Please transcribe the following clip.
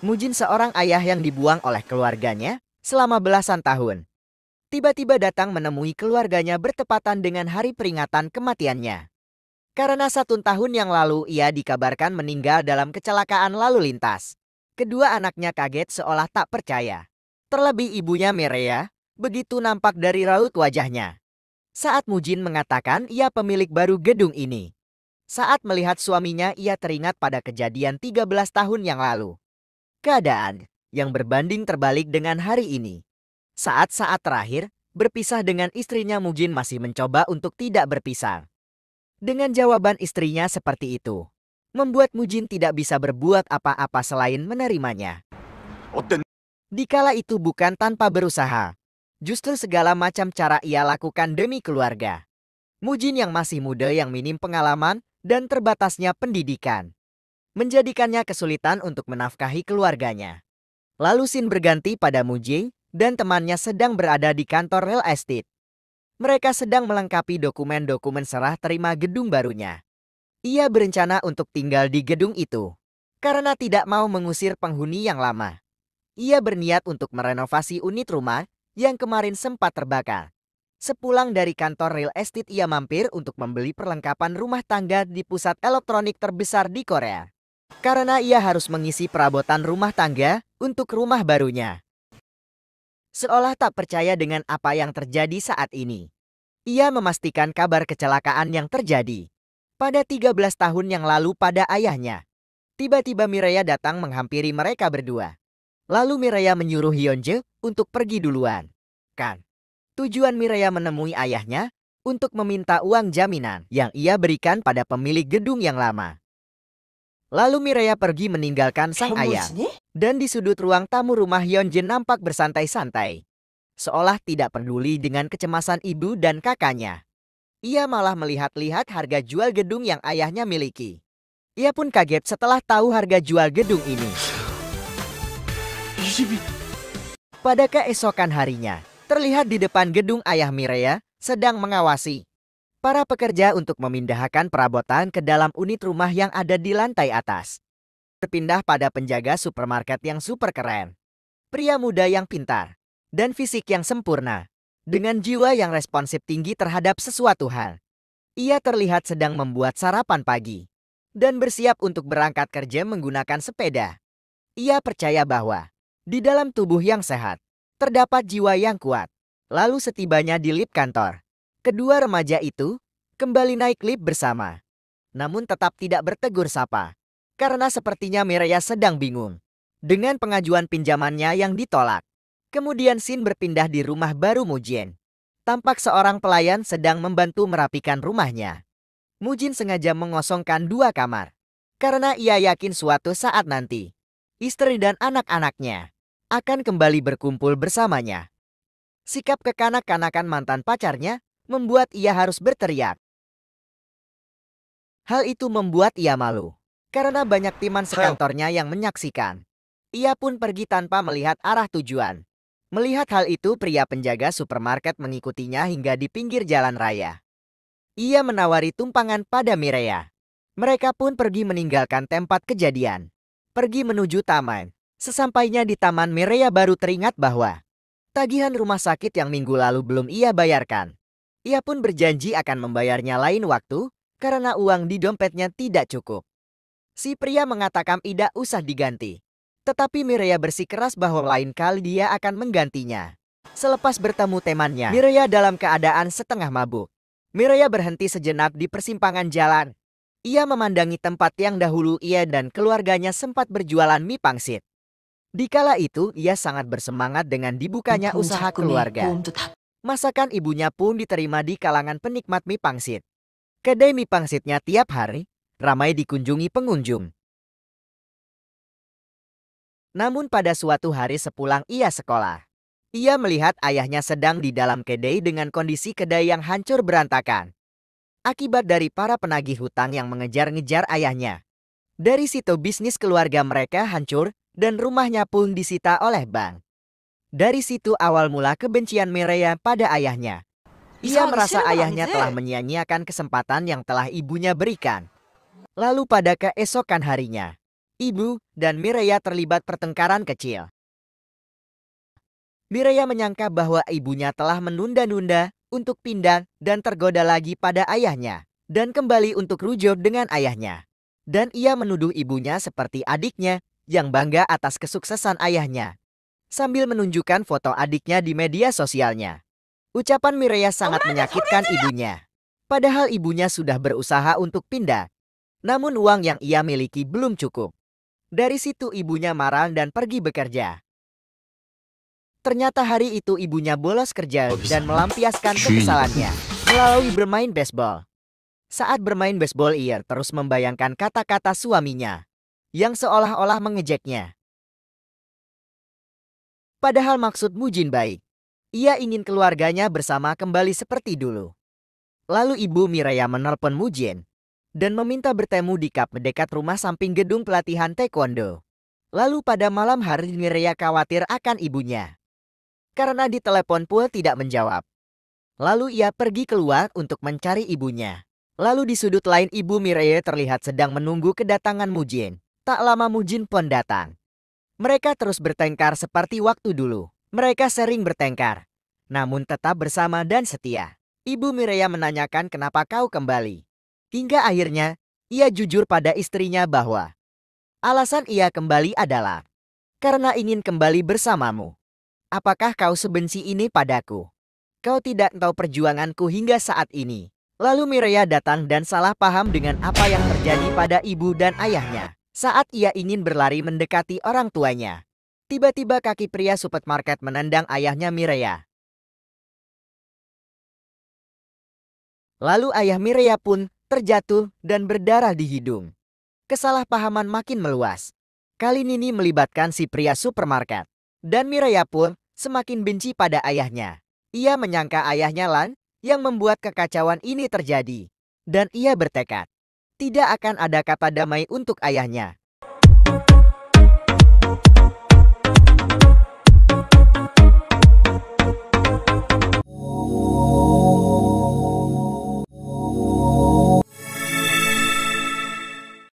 Mujin seorang ayah yang dibuang oleh keluarganya selama belasan tahun. Tiba-tiba datang menemui keluarganya bertepatan dengan hari peringatan kematiannya. Karena 1 tahun yang lalu ia dikabarkan meninggal dalam kecelakaan lalu lintas. Kedua anaknya kaget seolah tak percaya. Terlebih ibunya Mireya, begitu nampak dari raut wajahnya. Saat Mujin mengatakan ia pemilik baru gedung ini. Saat melihat suaminya ia teringat pada kejadian 13 tahun yang lalu. Keadaan yang berbanding terbalik dengan hari ini. Saat-saat terakhir, berpisah dengan istrinya Mujin masih mencoba untuk tidak berpisah. Dengan jawaban istrinya seperti itu, membuat Mujin tidak bisa berbuat apa-apa selain menerimanya. Dikala itu bukan tanpa berusaha. Justru segala macam cara ia lakukan demi keluarga. Mujin yang masih muda yang minim pengalaman dan terbatasnya pendidikan menjadikannya kesulitan untuk menafkahi keluarganya. Lalu scene berganti pada Mujin dan temannya sedang berada di kantor real estate. Mereka sedang melengkapi dokumen-dokumen serah terima gedung barunya. Ia berencana untuk tinggal di gedung itu karena tidak mau mengusir penghuni yang lama. Ia berniat untuk merenovasi unit rumah yang kemarin sempat terbakar. Sepulang dari kantor real estate ia mampir untuk membeli perlengkapan rumah tangga di pusat elektronik terbesar di Korea. Karena ia harus mengisi perabotan rumah tangga untuk rumah barunya. Seolah tak percaya dengan apa yang terjadi saat ini. Ia memastikan kabar kecelakaan yang terjadi pada 13 tahun yang lalu pada ayahnya. Tiba-tiba Mireya datang menghampiri mereka berdua. Lalu Mireya menyuruh Hyunjae untuk pergi duluan. Tujuan Mireya menemui ayahnya untuk meminta uang jaminan yang ia berikan pada pemilik gedung yang lama. Lalu Mireya pergi meninggalkan sang ayah. Dan di sudut ruang tamu rumah Hyunjae nampak bersantai-santai. Seolah tidak peduli dengan kecemasan ibu dan kakaknya. Ia malah melihat-lihat harga jual gedung yang ayahnya miliki. Ia pun kaget setelah tahu harga jual gedung ini. Pada keesokan harinya, terlihat di depan gedung ayah Mireya sedang mengawasi para pekerja untuk memindahkan perabotan ke dalam unit rumah yang ada di lantai atas. Berpindah pada penjaga supermarket yang super keren. Pria muda yang pintar dan fisik yang sempurna. Dengan jiwa yang responsif tinggi terhadap sesuatu hal. Ia terlihat sedang membuat sarapan pagi. Dan bersiap untuk berangkat kerja menggunakan sepeda. Ia percaya bahwa di dalam tubuh yang sehat, terdapat jiwa yang kuat. Lalu setibanya di lift kantor, kedua remaja itu kembali naik lift bersama. Namun tetap tidak bertegur sapa. Karena sepertinya Mireya sedang bingung dengan pengajuan pinjamannya yang ditolak. Kemudian scene berpindah di rumah baru Mujin. Tampak seorang pelayan sedang membantu merapikan rumahnya. Mujin sengaja mengosongkan 2 kamar. Karena ia yakin suatu saat nanti, istri dan anak-anaknya akan kembali berkumpul bersamanya. Sikap kekanak-kanakan mantan pacarnya membuat ia harus berteriak. Hal itu membuat ia malu. Karena banyak teman sekantornya yang menyaksikan. Ia pun pergi tanpa melihat arah tujuan. Melihat hal itu, pria penjaga supermarket mengikutinya hingga di pinggir jalan raya. Ia menawari tumpangan pada Mireya. Mereka pun pergi meninggalkan tempat kejadian. Pergi menuju taman. Sesampainya di taman, Mireya baru teringat bahwa tagihan rumah sakit yang minggu lalu belum ia bayarkan. Ia pun berjanji akan membayarnya lain waktu karena uang di dompetnya tidak cukup. Si pria mengatakan tidak usah diganti. Tetapi Mireya bersikeras bahwa lain kali dia akan menggantinya. Selepas bertemu temannya, Mireya dalam keadaan setengah mabuk. Mireya berhenti sejenak di persimpangan jalan. Ia memandangi tempat yang dahulu ia dan keluarganya sempat berjualan mie pangsit. Dikala itu, ia sangat bersemangat dengan dibukanya usaha keluarga. Masakan ibunya pun diterima di kalangan penikmat mie pangsit. Kedai mie pangsitnya tiap hari ramai dikunjungi pengunjung. Namun pada suatu hari sepulang ia sekolah, ia melihat ayahnya sedang di dalam kedai dengan kondisi kedai yang hancur berantakan. Akibat dari para penagih hutang yang mengejar-ngejar ayahnya. Dari situ bisnis keluarga mereka hancur dan rumahnya pun disita oleh bank. Dari situ awal mula kebencian Mireya pada ayahnya. Ia merasa ayahnya telah menyia-nyiakan kesempatan yang telah ibunya berikan. Lalu pada keesokan harinya, ibu dan Mireya terlibat pertengkaran kecil. Mireya menyangka bahwa ibunya telah menunda-nunda untuk pindah dan tergoda lagi pada ayahnya dan kembali untuk rujuk dengan ayahnya. Dan ia menuduh ibunya seperti adiknya yang bangga atas kesuksesan ayahnya, sambil menunjukkan foto adiknya di media sosialnya. Ucapan Mireya sangat menyakitkan ibunya. Padahal ibunya sudah berusaha untuk pindah, namun uang yang ia miliki belum cukup. Dari situ ibunya marah dan pergi bekerja. Ternyata hari itu ibunya bolos kerja dan melampiaskan kekesalannya melalui bermain baseball. Saat bermain baseball ia terus membayangkan kata-kata suaminya yang seolah-olah mengejeknya. Padahal maksud Mujin baik. Ia ingin keluarganya bersama kembali seperti dulu. Lalu ibu Mireya menelpon Mujin dan meminta bertemu di kap dekat rumah samping gedung pelatihan taekwondo. Lalu pada malam hari Mireya khawatir akan ibunya karena di telepon pun tidak menjawab. Lalu ia pergi keluar untuk mencari ibunya. Lalu di sudut lain ibu Mireya terlihat sedang menunggu kedatangan Mujin. Tak lama Mujin pun datang. Mereka terus bertengkar seperti waktu dulu. Mereka sering bertengkar, namun tetap bersama dan setia. Ibu Mireya menanyakan kenapa kau kembali. Hingga akhirnya, ia jujur pada istrinya bahwa alasan ia kembali adalah karena ingin kembali bersamamu. Apakah kau sebenci ini padaku? Kau tidak tahu perjuanganku hingga saat ini. Lalu Mireya datang dan salah paham dengan apa yang terjadi pada ibu dan ayahnya. Saat ia ingin berlari mendekati orang tuanya, tiba-tiba kaki pria supermarket menendang ayahnya Mireya. Lalu ayah Mireya pun terjatuh dan berdarah di hidung. Kesalahpahaman makin meluas. Kali ini melibatkan si pria supermarket. Dan Mireya pun semakin benci pada ayahnya. Ia menyangka ayahnya Lan yang membuat kekacauan ini terjadi. Dan ia bertekad tidak akan ada kata damai untuk ayahnya.